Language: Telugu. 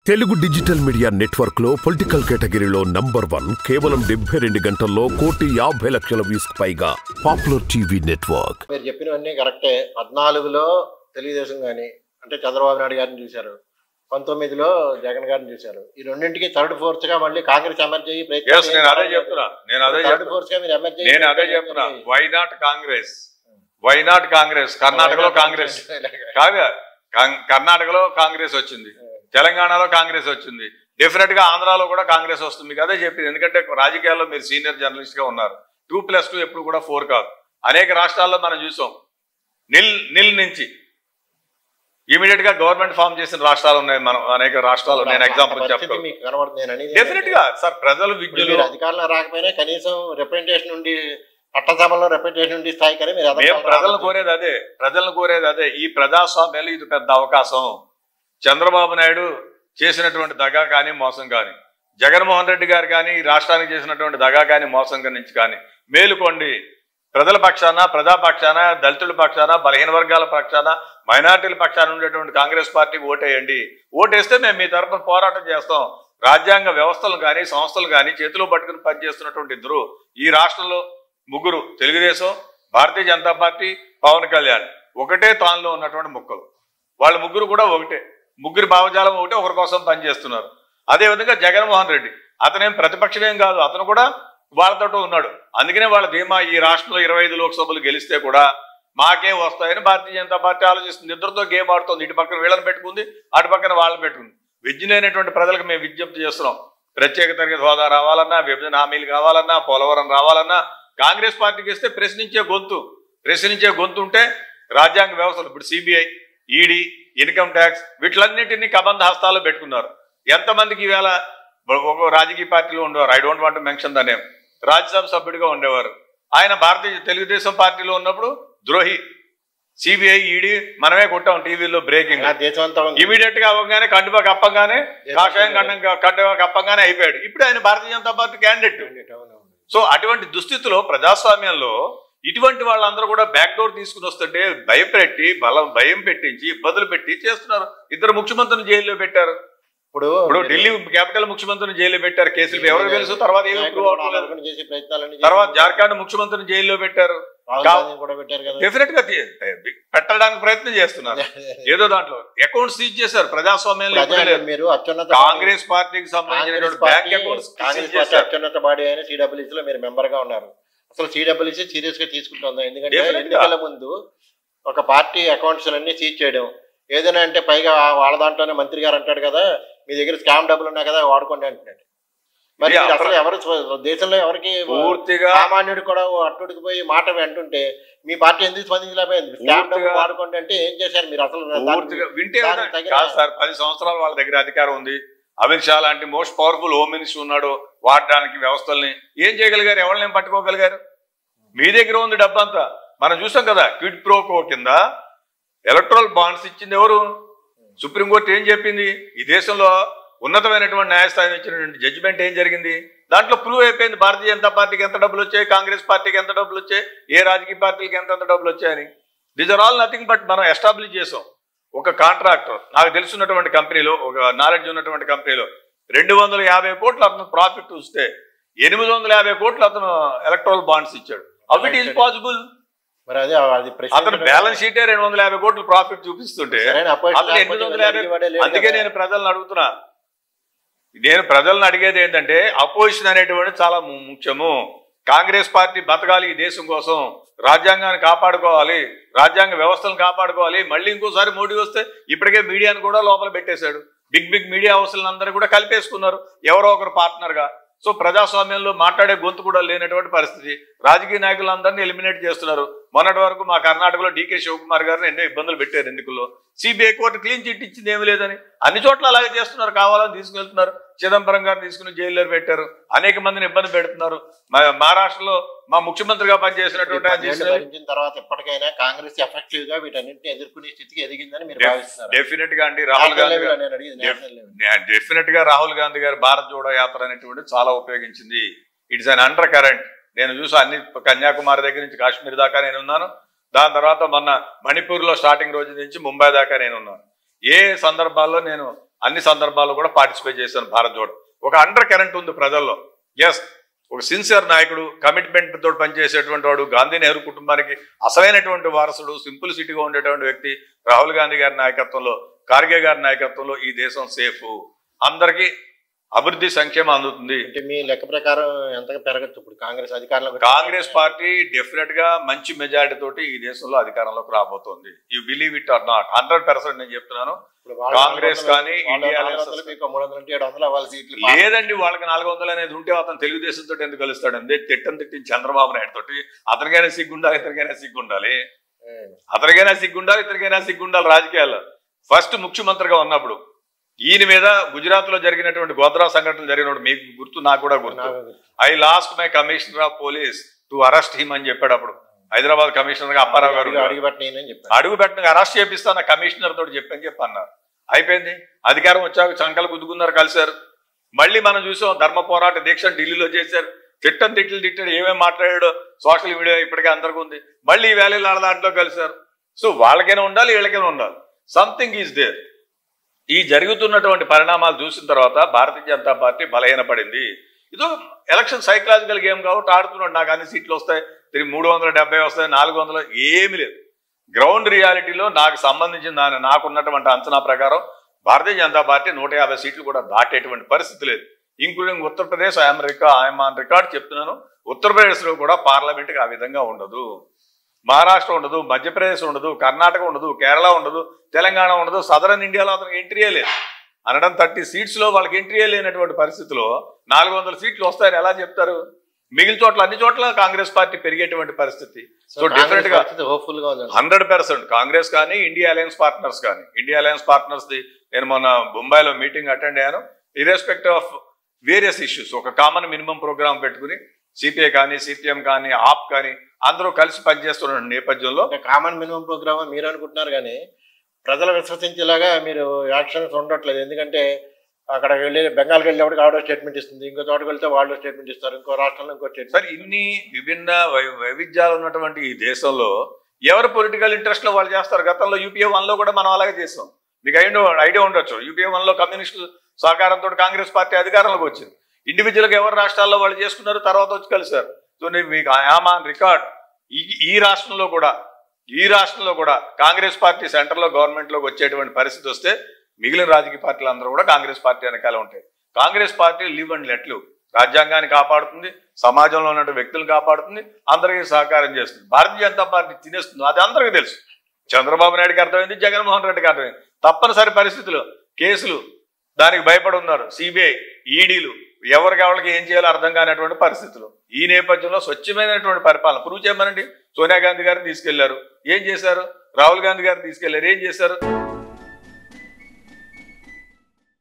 తెలుగు డిజిటల్ మీడియా నెట్వర్క్ లో పొలిటికల్ కేటగిరీలో నంబర్ 1 కేవలం 72 గంటల్లో 1,50,00,000 వ్యూస్ పైగా పాపులర్ టీవీ నెట్వర్క్. మీరు చెప్పినవన్నీ కరెక్టే. 14లో తెలుగుదేశం గాని అంటే చంద్రబాబు నాయుడు గారిని చూశారు, 19లో జగన్ గారిని చూశారు. ఈ రెండింటికి థర్డ్ ఫోర్త్ గా మళ్ళీ కాంగ్రెస్ ఎమర్జ్ అయ్యి వై నాట్ కాంగ్రెస్ కర్ణాటకలో కాంగ్రెస్ కాగా కర్ణాటకలో కాంగ్రెస్ వచ్చింది, తెలంగాణలో కాంగ్రెస్ వచ్చింది, డెఫినెట్ గా ఆంధ్రాలో కూడా కాంగ్రెస్ వస్తుంది. మీకు అదే చెప్పింది. ఎందుకంటే రాజకీయాల్లో మీరు సీనియర్ జర్నలిస్ట్ గా ఉన్నారు. 2+2 ఎప్పుడు కూడా 4 కాదు. అనేక రాష్ట్రాల్లో మనం చూసాం. నిల్ నుంచి ఇమీడియట్ గా గవర్నమెంట్ ఫామ్ చేసిన రాష్ట్రాలు ఉన్నాయి. మనం అనేక రాష్ట్రాలు నేను ఎగ్జాంపుల్ చెప్తాను. డెఫినెట్ గా సార్ ప్రజలు విద్యులు అధికారంలో రాకపోయినా కనీసం రిప్రజెంటేషన్ నుండి చట్టసభలో రిప్రజెంటేషన్ నుండి స్థాయి కానీ మీరు ప్రజలను కోరేది అదే. ఈ ప్రజాస్వామ్యాలు ఇది పెద్ద అవకాశం. చంద్రబాబు నాయుడు చేసినటువంటి దగా కానీ మోసం కానీ, జగన్మోహన్ రెడ్డి గారు కానీ ఈ రాష్ట్రానికి చేసినటువంటి దగా కానీ మోసం నుంచి కానీ మేలుకోండి. ప్రజల పక్షాన, ప్రజాపక్షాన, దళితుల పక్షాన, బలహీన వర్గాల పక్షాన, మైనార్టీల పక్షాన ఉండేటువంటి కాంగ్రెస్ పార్టీకి ఓటేయండి. ఓటేస్తే మేము మీ తరఫున పోరాటం చేస్తాం. రాజ్యాంగ వ్యవస్థలు కానీ సంస్థలు కానీ చేతిలో పట్టుకుని పనిచేస్తున్నటువంటి ఇద్దరు ఈ రాష్ట్రంలో ముగ్గురు, తెలుగుదేశం, భారతీయ జనతా పార్టీ, పవన్ కళ్యాణ్ ఒకటే తానులో ఉన్నటువంటి ముక్కలు. వాళ్ళు ముగ్గురు కూడా ఒకటే, ముగ్గురు భావజాలం ఒకటే, ఒకరి కోసం పనిచేస్తున్నారు. అదేవిధంగా జగన్మోహన్ రెడ్డి అతనేం ప్రతిపక్షమేం కాదు, అతను కూడా వాళ్ళతో ఉన్నాడు. అందుకనే వాళ్ళ ధీమా ఈ రాష్ట్రంలో 25 లోక్సభలు గెలిస్తే కూడా మాకే వస్తాయని భారతీయ జనతా పార్టీ ఆలోచిస్తుంది. ఇద్దరితో గేమ్ ఆడుతుంది. ఇటు పక్కన వీళ్ళని పెట్టుకుంది, అటు పక్కన వాళ్ళని పెట్టుకుంది. విజ్ఞులైనటువంటి ప్రజలకు మేము విజ్ఞప్తి చేస్తున్నాం. ప్రత్యేక తరగతి హోదా రావాలన్నా, విభజన హామీలు కావాలన్నా, పోలవరం రావాలన్నా కాంగ్రెస్ పార్టీకి ఇస్తే ప్రశ్నించే గొంతు ఉంటే రాజ్యాంగ వ్యవస్థలు ఇప్పుడు సిబిఐ, ఈడీ, ఇన్కమ్ ట్యాక్స్ వీటిలన్నింటినీ కబంధ హస్తాల్లో పెట్టుకున్నారు. ఎంతమందికి ఈవేళ ఒక రాజకీయ పార్టీలో ఉండేవారు, I don't want to mention the name, Rajya Sabha సభ్యుడిగా ఉండేవారు. ఆయన తెలుగుదేశం పార్టీలో ఉన్నప్పుడు ద్రోహి, సిబిఐ, ఈడీ మనమే కొట్టాం టీవీలో బ్రేకింగ్. ఇమీడియట్ గా అవ్వగానే కండువా కప్పంగానే, కాషాయం కండువా కప్పంగానే అయిపోయాడు. ఇప్పుడు ఆయన Bharatiya Janata party candidate. So అటువంటి దుస్థితిలో ప్రజాస్వామ్యంలో ఇటువంటి వాళ్ళందరూ కూడా బ్యాక్ డోర్ తీసుకుని వస్తుంటే భయపెట్టి భయం పెట్టించి ఇబ్బందులు పెట్టి చేస్తున్నారు. ఇద్దరు ముఖ్యమంత్రిని జైల్లో పెట్టారు. ఇప్పుడు ఢిల్లీ క్యాపిటల్ ముఖ్యమంత్రిని జైల్లో పెట్టారు. కేసులు ఎవరికి తెలుసు. తర్వాత జార్ఖండ్ ముఖ్యమంత్రిని జైల్లో పెట్టారు. డెఫినెట్ గా పెట్టడానికి ప్రయత్నం చేస్తున్నారు. ఏదో దాంట్లో అకౌంట్ సీజ్ చేశారు. ప్రజాస్వామ్యంలో కాంగ్రెస్ పార్టీకి సంబంధించినటువంటి బ్యాంక్ అకౌంట్స్ అత్యున్నత బాడీ అయిన సిడబ్ల్యూసీ లో మీరు మెంబర్ గా ఉన్నారు. అసలు సిడబ్ల్యూసీ సీరియస్ గా తీసుకుంటుందా? ఎందుకంటే ఎన్నికల ముందు ఒక పార్టీ అకౌంట్స్ అన్ని సీజ్ చేయడం ఏదైనా అంటే పైగా వాళ్ళ దాంట్లోనే మంత్రి గారు అంటాడు కదా, మీ దగ్గర స్కామ్ డబ్బులు ఉన్నాయి కదా వాడుకోండి అంటున్నాడు. మరి అసలు ఎవరు దేశంలో ఎవరికి పూర్తిగా సామాన్యుడు కూడా అట్టుడికి పోయి మాట అంటుంటే మీ పార్టీ ఎందుకు స్పందించలేకపోయింది? స్కామ్ డబ్బులు వాడుకోండి అంటే ఏం చేశారు మీరు? అసలు వింటే సార్ 10 సంవత్సరాలు వాళ్ళ దగ్గర అధికారం ఉంది. అమిత్ షా లాంటి మోస్ట్ పవర్ఫుల్ హోమ్ మినిస్టర్ ఉన్నాడు. వాడడానికి వ్యవస్థల్ని ఏం చేయగలిగారు? ఎవరిని పట్టుకోగలిగారు? మీ దగ్గర ఉంది డబ్బంతా. మనం చూసాం కదా, క్విడ్ ప్రోకో కింద ఎలక్ట్రల్ బాండ్స్ ఇచ్చింది ఎవరు? సుప్రీంకోర్టు ఏం చెప్పింది? ఈ దేశంలో ఉన్నతమైనటువంటి న్యాయస్థానం ఇచ్చినటువంటి జడ్జిమెంట్ ఏం జరిగింది? దాంట్లో ప్రూవ్ అయిపోయింది భారతీయ జనతా పార్టీకి ఎంత డబ్బులు వచ్చాయి, కాంగ్రెస్ పార్టీకి ఎంత డబ్బులు వచ్చాయి, ఏ రాజకీయ పార్టీకి ఎంత డబ్బులు వచ్చాయని. These are all nothing but మనం ఎస్టాబ్లిష్ చేసాం. ఒక కాంట్రాక్టర్, నాకు తెలుసున్నటువంటి కంపెనీలో, ఒక నాలెడ్జ్ ఉన్నటువంటి కంపెనీలో 250 కోట్లు అతను ప్రాఫిట్ వస్తే 850 కోట్లు అతను ఎలక్ట్రల్ బాండ్స్ ఇచ్చాడు. How it is possible? అతను బ్యాలెన్స్ షీటే 250 కోట్లు ప్రాఫిట్ చూపిస్తుంటే అతను 850. అందుకే నేను ప్రజలను అడుగుతున్నా, అడిగేది ఏంటంటే అపోజిషన్ అనేటువంటి చాలా ముఖ్యము. కాంగ్రెస్ పార్టీ బతకాలి ఈ దేశం కోసం, రాజ్యాంగాన్ని కాపాడుకోవాలి, రాజ్యాంగ వ్యవస్థలను కాపాడుకోవాలి. మళ్ళీ ఇంకోసారి మోడీ వస్తే ఇప్పటికే మీడియాను కూడా లోపల పెట్టేశాడు. బిగ్ మీడియా హౌస్లందరూ కూడా కలిపేసుకున్నారు ఎవరో ఒకరు పార్ట్నర్ గా. సో ప్రజాస్వామ్యంలో మాట్లాడే గొంతు కూడా లేనటువంటి పరిస్థితి. రాజకీయ నాయకులందరినీ ఎలిమినేట్ చేస్తున్నారు. మొన్నటి వరకు మా కర్ణాటకలో డీకే శివకుమార్ గారిని ఎన్నో ఇబ్బందులు పెట్టారు ఎన్నికల్లో. సిబిఐ కోర్టు క్లీన్ చిట్ ఇచ్చింది ఏమి లేదని. అన్ని చోట్ల అలాగే చేస్తున్నారు. కావాలని తీసుకెళ్తున్నారు. చిదంబరం గారిని తీసుకుని జైల్లో పెట్టారు. అనేక మందిని ఇబ్బంది పెడుతున్నారు. మహారాష్ట్రలో మా ముఖ్యమంత్రిగా పనిచేసినటువంటి తర్వాత ఎప్పటికైనా కాంగ్రెస్ ఎఫెక్టివ్ గా వీటన్నింటినీ ఎదుర్కొనే స్థితికి ఎదిగిందని మీరు భావిస్తున్నారు? డెఫినెట్ గా అండి. రాహుల్ గాంధీ గారు భారత్ జోడో యాత్ర అనేటువంటి చాలా ఉపయోగించింది. It's an undercurrent. నేను చూసా అన్ని కన్యాకుమారి దగ్గర నుంచి కాశ్మీర్ దాకా నేను ఉన్నాను. దాని తర్వాత మొన్న మణిపూర్లో స్టార్టింగ్ రోజు నుంచి ముంబై దాకా నేను ఉన్నాను. ఏ సందర్భాల్లో నేను అన్ని సందర్భాల్లో కూడా పార్టిసిపేట్ చేశాను భారత్ జోడో. ఒక అండర్ కరెంట్ ఉంది ప్రజల్లో. ఎస్, ఒక సిన్సియర్ నాయకుడు, కమిట్మెంట్ తోటి పనిచేసేటువంటి వాడు, గాంధీ నెహ్రూ కుటుంబానికి అసలైనటువంటి వారసుడు, సింపుల్ సిటీగా ఉండేటువంటి వ్యక్తి రాహుల్ గాంధీ గారి నాయకత్వంలో, ఖార్గే గారి నాయకత్వంలో ఈ దేశం సేఫ్, అందరికీ అభివృద్ధి సంక్షేమం అందుతుంది. అంటే మీ లెక్క ప్రకారం ఎంతగా పెరగచ్చు ఇప్పుడు కాంగ్రెస్ అధికారంలో? కాంగ్రెస్ పార్టీ డెఫినెట్ గా మంచి మెజారిటీ తోటి ఈ దేశంలో అధికారంలోకి రాబోతోంది. You believe it or not, 100% నేను చెప్తున్నాను. కాంగ్రెస్ కానీ ఇండియా లేదండి, వాళ్ళకి 400 అనేది ఉంటే అతను తెలుగుదేశంతో ఎందుకు కలుస్తాడు? అంతే తిట్టిన చంద్రబాబు నాయుడు తోటి. అతనికైనా సిగ్గుండాలి, ఇతనికైనా సిగ్గుండాలి, అతనికైనా సిగ్గుండాలి, ఇతనికైనా సిగ్గుండాలి. రాజకీయాల్లో ఫస్ట్ ముఖ్యమంత్రిగా ఉన్నప్పుడు ఈయన మీద గుజరాత్ లో జరిగినటువంటి గోద్రా సంఘటనలు జరిగినప్పుడు మీకు గుర్తు, నాకు కూడా గుర్తు. I lost my commissioner of police to arrest him అని చెప్పాడు. అప్పుడు హైదరాబాద్ కమిషనర్ గా అప్పారావు గారు అడుగు పెట్టిన అరెస్ట్ చేపిస్తాను కమిషనర్ తోటి చెప్పని అన్నారు. అయిపోయింది. అధికారం వచ్చాక చంకలు గుద్దుకున్నారు, కలిశారు. మళ్ళీ మనం చూసాం ధర్మ పోరాట దీక్ష ఢిల్లీలో చేశారు. తిట్టాడు, ఏమేమి మాట్లాడాడో సోషల్ మీడియా ఇప్పటికే అందరికీ ఉంది. మళ్ళీ ఈ వ్యాలీలు ఆడ దాంట్లో కలిశారు. సో వాళ్ళకైనా ఉండాలి, వీళ్ళకైనా ఉండాలి. Something is there. ఈ జరుగుతున్నటువంటి పరిణామాలు చూసిన తర్వాత భారతీయ జనతా పార్టీ బలహీనపడింది. ఇదో ఎలక్షన్ సైకలాజికల్ గేమ్ కాబట్టి ఆడుతున్నాడు. నాకు అన్ని సీట్లు వస్తాయి, 370 వస్తాయి, 400 ఏమీ లేదు. గ్రౌండ్ రియాలిటీలో నాకు సంబంధించిన నాకున్నటువంటి అంచనా ప్రకారం భారతీయ జనతా పార్టీ 150 సీట్లు కూడా దాటేటువంటి పరిస్థితి లేదు. Including Uttar Pradesh. I'm on record చెప్తున్నాను, ఉత్తరప్రదేశ్లో కూడా పార్లమెంట్కి ఆ విధంగా ఉండదు, మహారాష్ట్ర ఉండదు, మధ్యప్రదేశ్ ఉండదు, కర్ణాటక ఉండదు, కేరళ ఉండదు, తెలంగాణ ఉండదు. సదరన్ ఇండియాలో అతనికి ఎంట్రీయే లేదు. 130 సీట్స్లో వాళ్ళకి ఎంట్రీయే లేనటువంటి పరిస్థితిలో 400 సీట్లు వస్తాయని ఎలా చెప్తారు? మిగిలిన చోట్ల అన్ని చోట్ల కాంగ్రెస్ పార్టీ పెరిగేటువంటి పరిస్థితి. సో డెఫినెట్ గా 100% కాంగ్రెస్ కానీ ఇండియా అలయన్స్ పార్ట్నర్స్ కానీ, ఇండియా అలయన్స్ పార్ట్నర్స్ ది నేను మొన్న ముంబైలో మీటింగ్ అటెండ్ అయ్యాను. ఇర్రెస్పెక్టివ్ ఆఫ్ వేరియస్ ఇష్యూస్ ఒక కామన్ మినిమం ప్రోగ్రామ్ పెట్టుకుని సిపిఐ కానీ, సిపిఎం కానీ, ఆప్ కానీ అందరూ కలిసి పనిచేస్తున్న నేపథ్యంలో కామన్ మినిమం ప్రోగ్రామ్ మీరు అనుకుంటున్నారు కానీ ప్రజలు విశ్వసించేలాగా మీరు యాక్షన్స్ ఉండట్లేదు. ఎందుకంటే అక్కడ వెళ్ళి బెంగాల్కి వెళ్ళేవాడికి ఆవిడ స్టేట్మెంట్ ఇస్తుంది, ఇంకో చోటుకు వెళ్తే వాళ్ళు స్టేట్మెంట్ ఇస్తారు, ఇంకో రాష్ట్రంలో ఇంకో స్టేట్మెంట్. సార్, ఇన్ని విభిన్న వైవిధ్యాలు ఉన్నటువంటి ఈ దేశంలో ఎవరు పొలిటికల్ ఇంట్రెస్ట్ లో వాళ్ళు చేస్తారు. గతంలో యూపీఏ 1లో కూడా మనం అలాగే చేస్తాం. మీకు ఐడియా ఉండొచ్చు. యూపీఏ 1లో కమ్యూనిస్టు సహకారంతో కాంగ్రెస్ పార్టీ అధికారంలోకి వచ్చింది. ఇండివిజువల్గా ఎవరు రాష్ట్రాల్లో వాళ్ళు చేసుకున్నారు, తర్వాత వచ్చి కలిశారు. సో మీకు ఐయామ్ ఆన్ రికార్డ్. ఈ రాష్ట్రంలో కూడా కాంగ్రెస్ పార్టీ సెంటర్లో గవర్నమెంట్లోకి వచ్చేటువంటి పరిస్థితి వస్తే మిగిలిన రాజకీయ పార్టీలు అందరూ కూడా కాంగ్రెస్ పార్టీ వెనకాల ఉంటాయి. Congress party live and let live, రాజ్యాంగాన్ని కాపాడుతుంది, సమాజంలో ఉన్న వ్యక్తులను కాపాడుతుంది, అందరికీ సహకారం చేస్తుంది. భారతీయ జనతా పార్టీ తినేస్తుంది, అది అందరికీ తెలుసు. చంద్రబాబు నాయుడుకి అర్థమైంది, జగన్మోహన్ రెడ్డికి అర్థమైంది. తప్పనిసరి పరిస్థితులు, కేసులు, దానికి భయపడి ఉన్నారు. సిబిఐ, ఈడీలు, ఎవరికి ఏం చేయాలో అర్థం కానటువంటి పరిస్థితులు. ఈ నేపథ్యంలో స్వచ్ఛమైనటువంటి పరిపాలన ప్రూవ్ చేయమనండి. సోనియా గాంధీ గారిని తీసుకెళ్లారు, ఏం చేశారు? రాహుల్ గాంధీ గారిని తీసుకెళ్లారు, ఏం చేశారు?